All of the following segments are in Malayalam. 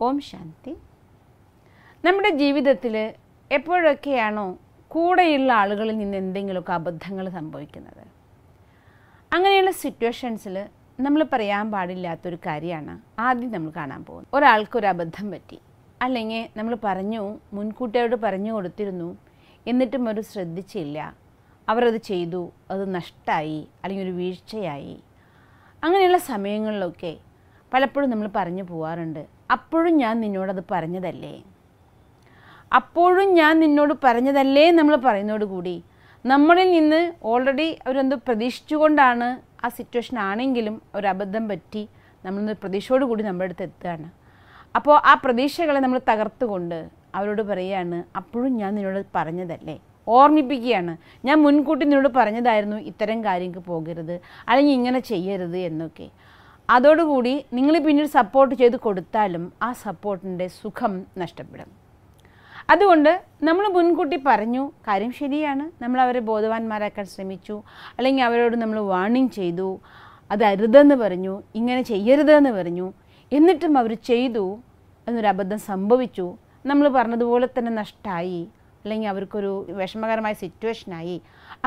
ഓം ശാന്തി. നമ്മുടെ ജീവിതത്തിൽ എപ്പോഴൊക്കെയാണോ കൂടെയുള്ള ആളുകളിൽ നിന്ന് എന്തെങ്കിലുമൊക്കെ അബദ്ധങ്ങൾ സംഭവിക്കുന്നത്, അങ്ങനെയുള്ള സിറ്റുവേഷൻസിൽ നമ്മൾ പറയാൻ പാടില്ലാത്തൊരു കാര്യമാണ് ആദ്യം നമ്മൾ കാണാൻ പോകുന്നത്. ഒരാൾക്കൊരു അബദ്ധം പറ്റി, അല്ലെങ്കിൽ നമ്മൾ പറഞ്ഞു, മുൻകൂട്ടിയോട് പറഞ്ഞു കൊടുത്തിരുന്നു, എന്നിട്ടും അവർ ശ്രദ്ധിച്ചില്ല, അവരത് ചെയ്തു, അത് നഷ്ടമായി അല്ലെങ്കിൽ ഒരു വീഴ്ചയായി. അങ്ങനെയുള്ള സമയങ്ങളിലൊക്കെ പലപ്പോഴും നമ്മൾ പറഞ്ഞു പോകാറുണ്ട്, അപ്പോഴും ഞാൻ നിന്നോടത് പറഞ്ഞതല്ലേ, അപ്പോഴും ഞാൻ നിന്നോട് പറഞ്ഞതല്ലേ നമ്മൾ പറയുന്നതോടുകൂടി നമ്മളിൽ നിന്ന് ഓൾറെഡി അവരെന്തോ പ്രതീക്ഷിച്ചുകൊണ്ടാണ് ആ സിറ്റുവേഷൻ ആണെങ്കിലും ഒരു അബദ്ധം പറ്റി നമ്മളൊന്ന് പ്രതീക്ഷയോട് കൂടി നമ്മുടെ അടുത്ത് എത്തുകയാണ്. അപ്പോൾ ആ പ്രതീക്ഷകളെ നമ്മൾ തകർത്തുകൊണ്ട് അവരോട് പറയുകയാണ്, അപ്പോഴും ഞാൻ നിന്നോട് പറഞ്ഞതല്ലേ, ഓർമ്മിപ്പിക്കുകയാണ്, ഞാൻ മുൻകൂട്ടി നിന്നോട് പറഞ്ഞതായിരുന്നു ഇത്തരം കാര്യങ്ങൾക്ക് പോകരുത് അല്ലെങ്കിൽ ഇങ്ങനെ ചെയ്യരുത് എന്നൊക്കെ. അതോടുകൂടി നിങ്ങൾ പിന്നീട് സപ്പോർട്ട് ചെയ്ത് കൊടുത്താലും ആ സപ്പോർട്ടിൻ്റെ സുഖം നഷ്ടപ്പെടും. അതുകൊണ്ട് നമ്മൾ മുൻകൂട്ടി പറഞ്ഞു, കാര്യം ശരിയാണ്, നമ്മൾ അവരെ ബോധവാന്മാരാക്കാൻ ശ്രമിച്ചു, അല്ലെങ്കിൽ അവരോട് നമ്മൾ വാർണിംഗ് ചെയ്തു, അത് അരുതെന്ന് പറഞ്ഞു, ഇങ്ങനെ ചെയ്യരുതെന്ന് പറഞ്ഞു, എന്നിട്ടും അവർ ചെയ്തു, എന്നൊരു അബദ്ധം സംഭവിച്ചു, നമ്മൾ പറഞ്ഞതുപോലെ തന്നെ നഷ്ടമായി, അല്ലെങ്കിൽ അവർക്കൊരു വിഷമകരമായ സിറ്റുവേഷനായി.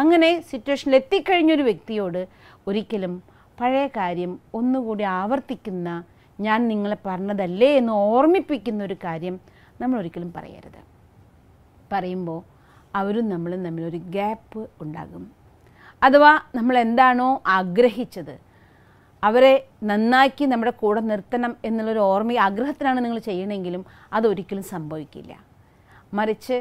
അങ്ങനെ സിറ്റുവേഷനിൽ എത്തിക്കഴിഞ്ഞൊരു വ്യക്തിയോട് ഒരിക്കലും പഴയ കാര്യം ഒന്നുകൂടി ആവർത്തിക്കുന്ന, ഞാൻ നിങ്ങളെ പറഞ്ഞതല്ലേ എന്ന് ഓർമ്മിപ്പിക്കുന്ന ഒരു കാര്യം നമ്മൾ ഒരിക്കലും പറയരുത്. പറയുമ്പോൾ അവരും നമ്മളും തമ്മിലൊരു ഗ്യാപ്പ് ഉണ്ടാകും. അഥവാ നമ്മൾ എന്താണോ ആഗ്രഹിച്ചത് അവരെ നന്നാക്കി നമ്മുടെ കൂടെ നിർത്തണം എന്നുള്ളൊരു ആഗ്രഹത്തിനാണ് നിങ്ങൾ ചെയ്യണമെങ്കിലും അതൊരിക്കലും സംഭവിക്കില്ല. മറിച്ച്,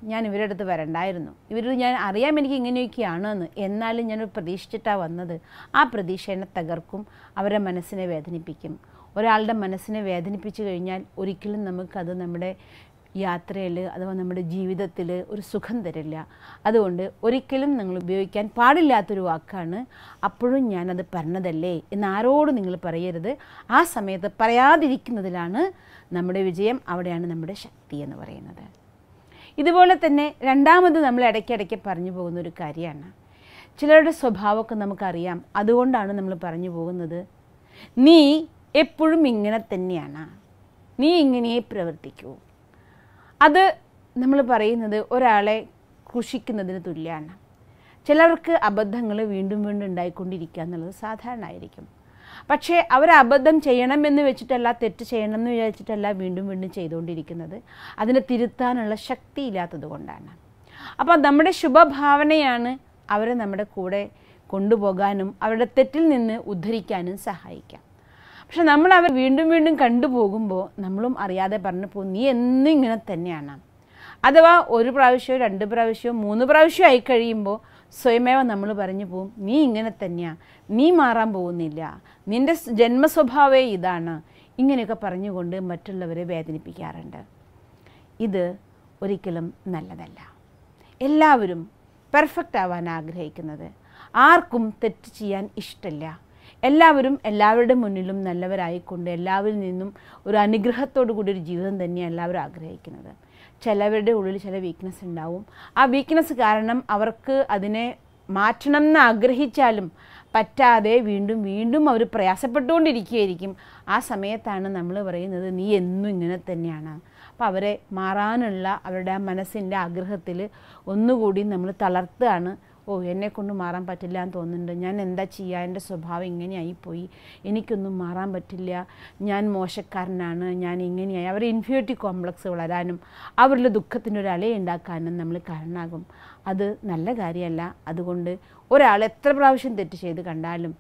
ഞാൻ ഇവരുടെ അടുത്ത് വരണ്ടായിരുന്നു, ഇവരോട് ഞാൻ അറിയാം എനിക്ക് ഇങ്ങനെയൊക്കെയാണെന്ന്, എന്നാലും ഞാനൊരു പ്രതീക്ഷിച്ചിട്ടാണ് വന്നത്, ആ പ്രതീക്ഷ എന്നെ തകർക്കും, അവരുടെ മനസ്സിനെ വേദനിപ്പിക്കും. ഒരാളുടെ മനസ്സിനെ വേദനിപ്പിച്ചു കഴിഞ്ഞാൽ ഒരിക്കലും നമുക്കത് നമ്മുടെ യാത്രയിൽ അഥവാ നമ്മുടെ ജീവിതത്തിൽ ഒരു സുഖം തരില്ല. അതുകൊണ്ട് ഒരിക്കലും നിങ്ങൾ ഉപയോഗിക്കാൻ പാടില്ലാത്തൊരു വാക്കാണ് അപ്പോഴും ഞാനത് പറഞ്ഞതല്ലേ എന്ന് ആരോടും നിങ്ങൾ പറയരുത്. ആ സമയത്ത് പറയാതിരിക്കുന്നതിലാണ് നമ്മുടെ വിജയം, അവിടെയാണ് നമ്മുടെ ശക്തി എന്ന് പറയുന്നത്. ഇതുപോലെ തന്നെ രണ്ടാമത് നമ്മൾ ഇടയ്ക്കിടയ്ക്ക് പറഞ്ഞു പോകുന്നൊരു കാര്യമാണ്, ചിലരുടെ സ്വഭാവമൊക്കെ നമുക്കറിയാം, അതുകൊണ്ടാണ് നമ്മൾ പറഞ്ഞു പോകുന്നത്, നീ എപ്പോഴും ഇങ്ങനെ തന്നെയാണ്, നീ ഇങ്ങനെയേ പ്രവർത്തിക്കൂ. അത് നമ്മൾ പറയുന്നത് ഒരാളെ ക്രൂശിക്കുന്നതിന് തുല്യമാണ്. ചിലർക്ക് അബദ്ധങ്ങൾ വീണ്ടും വീണ്ടും ഉണ്ടായിക്കൊണ്ടിരിക്കുക എന്നുള്ളത് സാധാരണ ആയിരിക്കും. പക്ഷേ അവർ അബദ്ധം ചെയ്യണമെന്ന് വെച്ചിട്ടല്ല, തെറ്റ് ചെയ്യണമെന്ന് വിചാരിച്ചിട്ടല്ല വീണ്ടും വീണ്ടും ചെയ്തുകൊണ്ടിരിക്കുന്നത്, അതിനെ തിരുത്താനുള്ള ശക്തി ഇല്ലാത്തത് കൊണ്ടാണ്. അപ്പോൾ നമ്മുടെ ശുഭഭാവനയാണ് അവരെ നമ്മുടെ കൂടെ കൊണ്ടുപോകാനും അവരുടെ തെറ്റിൽ നിന്ന് ഉദ്ധരിക്കാനും സഹായിക്കാം. പക്ഷെ നമ്മൾ അവർ വീണ്ടും വീണ്ടും കണ്ടുപോകുമ്പോൾ നമ്മളും അറിയാതെ പറഞ്ഞു പോകും, നീ എന്നും ഇങ്ങനെ തന്നെയാണ്. അഥവാ ഒരു പ്രാവശ്യമോ 2 പ്രാവശ്യമോ 3 പ്രാവശ്യമോ ആയി കഴിയുമ്പോൾ സ്വയമേവ നമ്മൾ പറഞ്ഞു പോവും, നീ ഇങ്ങനെ തന്നെയാണ്, നീ മാറാൻ പോകുന്നില്ല, നിൻ്റെ ജന്മസ്വഭാവമേ ഇതാണ്, ഇങ്ങനെയൊക്കെ പറഞ്ഞുകൊണ്ട് മറ്റുള്ളവരെ വേദനിപ്പിക്കാറുണ്ട്. ഇത് ഒരിക്കലും നല്ലതല്ല. എല്ലാവരും പെർഫെക്റ്റ് ആവാൻ ആഗ്രഹിക്കുന്നത്, ആർക്കും തെറ്റ് ചെയ്യാൻ ഇഷ്ടമില്ല. എല്ലാവരും എല്ലാവരുടെ മുന്നിലും നല്ലവരായിക്കൊണ്ട് എല്ലാവരിൽ നിന്നും ഒരു അനുഗ്രഹത്തോടു കൂടി ഒരു ജീവിതം തന്നെയാണ് എല്ലാവരും ആഗ്രഹിക്കുന്നത്. ചിലവരുടെ ഉള്ളിൽ ചില വീക്ക്നെസ് ഉണ്ടാവും. ആ വീക്ക്നെസ് കാരണം അവർക്ക് അതിനെ മാറ്റണം എന്ന് ആഗ്രഹിച്ചാലും പറ്റാതെ വീണ്ടും വീണ്ടും അവർ പ്രയാസപ്പെട്ടുകൊണ്ടിരിക്കുകയായിരിക്കും. ആ സമയത്താണ് നമ്മൾ പറയുന്നത്, നീ എന്നും ഇങ്ങനെ തന്നെയാണ്. അപ്പോൾ അവരെ മാറാനുള്ള അവരുടെ ആ മനസ്സിൻ്റെ ആഗ്രഹത്തിൽ ഒന്നുകൂടി നമ്മൾ തളർത്തുകയാണ്. എന്നെക്കൊണ്ട് മാറാൻ പറ്റില്ല എന്ന് തോന്നുന്നുണ്ട്, ഞാൻ എന്താ ചെയ്യുക, എൻ്റെ സ്വഭാവം ഇങ്ങനെയായിപ്പോയി, എനിക്കൊന്നും മാറാൻ പറ്റില്ല, ഞാൻ മോശക്കാരനാണ്, ഞാൻ ഇങ്ങനെയായി. അവർ ഇൻഫീരിയോറിറ്റി കോംപ്ലക്സ് വളരാനും അവരിൽ ദുഃഖത്തിൻ്റെ ഒരു അലയുണ്ടാക്കാനും നമ്മൾ കാരണമാകും. അത് നല്ല കാര്യമല്ല. അതുകൊണ്ട് ഒരാൾ എത്ര പ്രാവശ്യം തെറ്റ് ചെയ്ത് കണ്ടാലും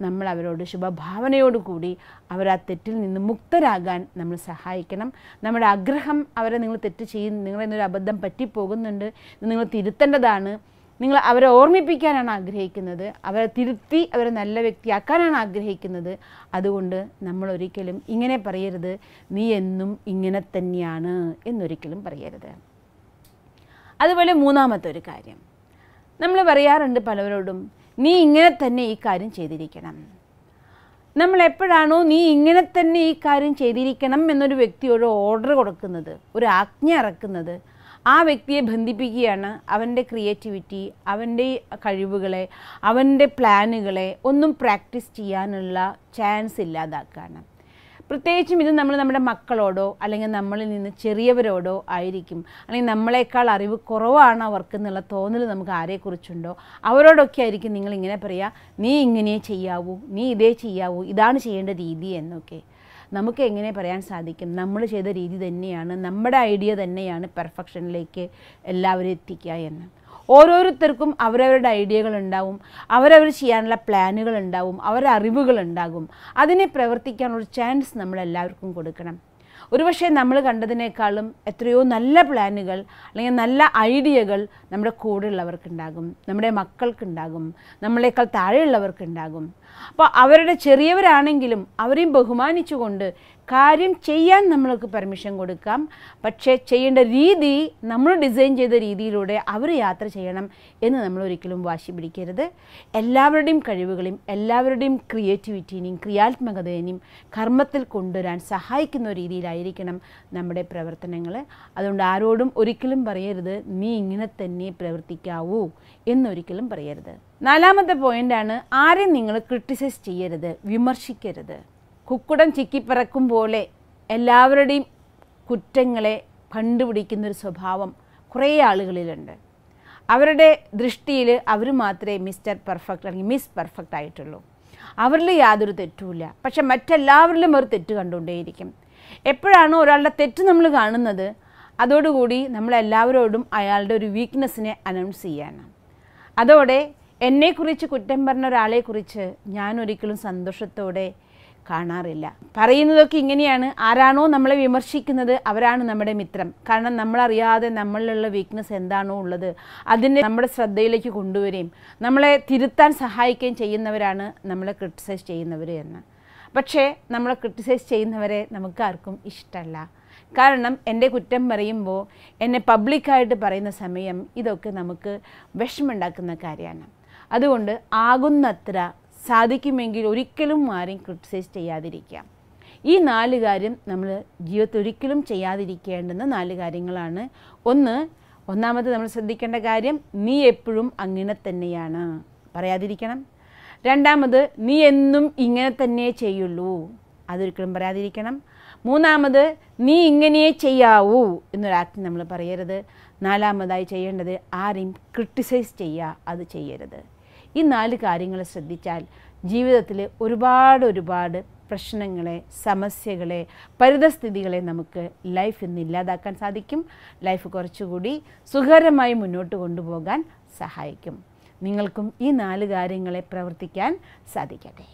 നമ്മൾ അവരോട് ശുഭഭാവനയോടുകൂടി അവരാ തെറ്റിൽ നിന്ന് മുക്തരാകാൻ നമ്മൾ സഹായിക്കണം. നമ്മുടെ ആഗ്രഹം അവരെ നിങ്ങൾ തെറ്റ് ചെയ്യും, നിങ്ങളെന്നൊരു അബദ്ധം പറ്റിപ്പോകുന്നുണ്ട്, നിങ്ങൾ തിരുത്തേണ്ടതാണ്, നിങ്ങൾ അവരെ ഓർമ്മിപ്പിക്കാനാണ് ആഗ്രഹിക്കുന്നത്, അവരെ തിരുത്തി അവരെ നല്ല വ്യക്തിയാക്കാനാണ് ആഗ്രഹിക്കുന്നത്. അതുകൊണ്ട് നമ്മൾ ഒരിക്കലും ഇങ്ങനെ പറയരുത്, നീ എന്നും ഇങ്ങനെ തന്നെയാണ് എന്നൊരിക്കലും പറയരുത്. അതുപോലെ മൂന്നാമത്തെ ഒരു കാര്യം നമ്മൾ പറയാറുണ്ട് പലവരോടും, നീ ഇങ്ങനെ തന്നെ ഈ കാര്യം ചെയ്തിരിക്കണം. നമ്മൾ എപ്പോഴാണോ നീ ഇങ്ങനെ തന്നെ ഈ കാര്യം ചെയ്തിരിക്കണം എന്നൊരു വ്യക്തിയോട് ഓർഡർ കൊടുക്കുന്നത്, ഒരു ആജ്ഞ ഇറക്കുന്നത്, ആ വ്യക്തിയെ ബന്ധിപ്പിക്കുകയാണ്. അവൻ്റെ ക്രിയേറ്റിവിറ്റി, അവൻ്റെ കഴിവുകളെ, അവൻ്റെ പ്ലാനുകളെ ഒന്നും പ്രാക്ടീസ് ചെയ്യാനുള്ള ചാൻസ് ഇല്ലാതാക്കുകയാണ്. പ്രത്യേകിച്ചും ഇത് നമ്മൾ നമ്മുടെ മക്കളോടോ അല്ലെങ്കിൽ നമ്മളിൽ നിന്ന് ചെറിയവരോടോ ആയിരിക്കും. അല്ലെങ്കിൽ നമ്മളെക്കാൾ അറിവ് കുറവാണ് അവർക്കെന്നുള്ള തോന്നൽ നമുക്ക് ആരെക്കുറിച്ചുണ്ടോ അവരോടൊക്കെ ആയിരിക്കും നിങ്ങളിങ്ങനെ പറയുക, നീ ഇങ്ങനെ ചെയ്യാവൂ, നീ ഇതേ ചെയ്യാവൂ, ഇതാണ് ചെയ്യേണ്ട രീതി എന്നൊക്കെ. നമുക്ക് എങ്ങനെ പറയാൻ സാധിക്കും? നമ്മൾ ചെയ്ത രീതി തന്നെയാണ്, നമ്മുടെ ഐഡിയ തന്നെയാണ് പെർഫെക്ഷനിലേക്ക് എല്ലാവരും എത്തിക്കുക എന്ന്. ഓരോരുത്തർക്കും അവരവരുടെ ഐഡിയകൾ ഉണ്ടാവും, അവരവർ ചെയ്യാനുള്ള പ്ലാനുകൾ ഉണ്ടാവും, അവരുടെ അറിവുകൾ ഉണ്ടാകും. അതിനെ പ്രവർത്തിക്കാനുള്ള ചാൻസ് നമ്മളെല്ലാവർക്കും കൊടുക്കണം. ഒരുപക്ഷെ നമ്മൾ കണ്ടതിനേക്കാളും എത്രയോ നല്ല പ്ലാനുകൾ അല്ലെങ്കിൽ നല്ല ഐഡിയകൾ നമ്മുടെ കൂടെയുള്ളവർക്കുണ്ടാകും, നമ്മുടെ മക്കൾക്കുണ്ടാകും, നമ്മളെക്കാൾ താഴെയുള്ളവർക്കുണ്ടാകും. അപ്പോൾ അവരുടെ ചെറിയവരാണെങ്കിലും അവരെയും ബഹുമാനിച്ചുകൊണ്ട് കാര്യം ചെയ്യാൻ നമ്മൾക്ക് പെർമിഷൻ കൊടുക്കാം. പക്ഷേ ചെയ്യേണ്ട രീതി നമ്മൾ ഡിസൈൻ ചെയ്ത രീതിയിലൂടെ അവർ യാത്ര ചെയ്യണം എന്ന് നമ്മൾ ഒരിക്കലും വാശി പിടിക്കരുത്. എല്ലാവരുടെയും കഴിവുകളെയും എല്ലാവരുടെയും ക്രിയേറ്റിവിറ്റീനെയും ക്രിയാത്മകതയെയും കർമ്മത്തിൽ കൊണ്ടുവരാൻ സഹായിക്കുന്ന രീതിയിലായിരിക്കണം നമ്മുടെ പ്രവർത്തനങ്ങൾ. അതുകൊണ്ട് ആരോടും ഒരിക്കലും പറയരുത് നീ ഇങ്ങനെ തന്നെ പ്രവർത്തിക്കാവൂ എന്നൊരിക്കലും പറയരുത്. 4ാമത്തെ പോയിൻ്റാണ്, ആരെയും നിങ്ങൾ ക്രിട്ടിസൈസ് ചെയ്യരുത്, വിമർശിക്കരുത്. കുക്കുടം ചിക്കിപ്പറക്കും പോലെ എല്ലാവരുടെയും കുറ്റങ്ങളെ കണ്ടുപിടിക്കുന്നൊരു സ്വഭാവം കുറേ ആളുകളിലുണ്ട്. അവരുടെ ദൃഷ്ടിയിൽ അവർ മാത്രമേ മിസ്റ്റർ പെർഫെക്റ്റ് അല്ലെങ്കിൽ മിസ് പെർഫെക്റ്റ് ആയിട്ടുള്ളൂ. അവരിൽ യാതൊരു തെറ്റുമില്ല. പക്ഷെ മറ്റെല്ലാവരിലും ഒരു തെറ്റ് കണ്ടുകൊണ്ടേയിരിക്കും. എപ്പോഴാണോ ഒരാളുടെ തെറ്റ് നമ്മൾ കാണുന്നത്, അതോടുകൂടി നമ്മളെല്ലാവരോടും അയാളുടെ ഒരു വീക്ക്നെസ്സിനെ അനൗൺസ് ചെയ്യാണ്. അതോടെ എന്നെക്കുറിച്ച് കുറ്റം പറഞ്ഞ ഒരാളെക്കുറിച്ച് ഞാൻ ഒരിക്കലും സന്തോഷത്തോടെ കാണാറില്ല. പറയുന്നതൊക്കെ ഇങ്ങനെയാണ്, ആരാണോ നമ്മളെ വിമർശിക്കുന്നത് അവരാണ് നമ്മുടെ മിത്രം. കാരണം നമ്മളറിയാതെ നമ്മളിലുള്ള വീക്ക്നെസ് എന്താണോ ഉള്ളത് അതിനെ നമ്മുടെ ശ്രദ്ധയിലേക്ക് കൊണ്ടുവരികയും നമ്മളെ തിരുത്താൻ സഹായിക്കുകയും ചെയ്യുന്നവരാണ് നമ്മളെ ക്രിട്ടിസൈസ് ചെയ്യുന്നവർ എന്ന്. പക്ഷേ നമ്മളെ ക്രിട്ടിസൈസ് ചെയ്യുന്നവരെ നമുക്കാർക്കും ഇഷ്ടമല്ല. കാരണം എൻ്റെ കുറ്റം പറയുമ്പോൾ എന്നെ പബ്ലിക്കായിട്ട് പറയുന്ന സമയം ഇതൊക്കെ നമുക്ക് വിഷമമുണ്ടാക്കുന്ന കാര്യമാണ്. അതുകൊണ്ട് ആകുന്നത്ര സാധിക്കുമെങ്കിൽ ഒരിക്കലും ആരെയും ക്രിട്ടിസൈസ് ചെയ്യാതിരിക്കാം. ഈ 4 കാര്യം നമ്മൾ ജീവിതത്തിൽ ഒരിക്കലും ചെയ്യാതിരിക്കേണ്ടുന്ന 4 കാര്യങ്ങളാണ്. ഒന്നാമത് നമ്മൾ ശ്രദ്ധിക്കേണ്ട കാര്യം, നീ എപ്പോഴും അങ്ങനെ തന്നെയാണ്, പറയാതിരിക്കണം. 2ാമത്, നീ എന്നും ഇങ്ങനെ തന്നെ ചെയ്യുള്ളൂ, അതൊരിക്കലും പറയാതിരിക്കണം. 3ാമത്, നീ ഇങ്ങനെ ചെയ്യാവൂ എന്നൊരാക്ട് നമ്മൾ പറയരുത്. 4ാമതായി ചെയ്യേണ്ടത്, ആരെയും ക്രിട്ടിസൈസ് ചെയ്യുക, അത് ചെയ്യരുത്. ഈ 4 കാര്യങ്ങൾ ശ്രദ്ധിച്ചാൽ ജീവിതത്തിൽ ഒരുപാട് പ്രശ്നങ്ങളെ, സമസ്യകളെ, പരിതസ്ഥിതികളെ നമുക്ക് ലൈഫിൽ നിന്ന് ഇല്ലാതാക്കാൻ സാധിക്കും. ലൈഫ് കുറച്ചുകൂടി സുഖകരമായി മുന്നോട്ട് കൊണ്ടുപോകാൻ സഹായിക്കും. നിങ്ങൾക്കും ഈ 4 കാര്യങ്ങളെ പ്രവർത്തിക്കാൻ സാധിക്കട്ടെ.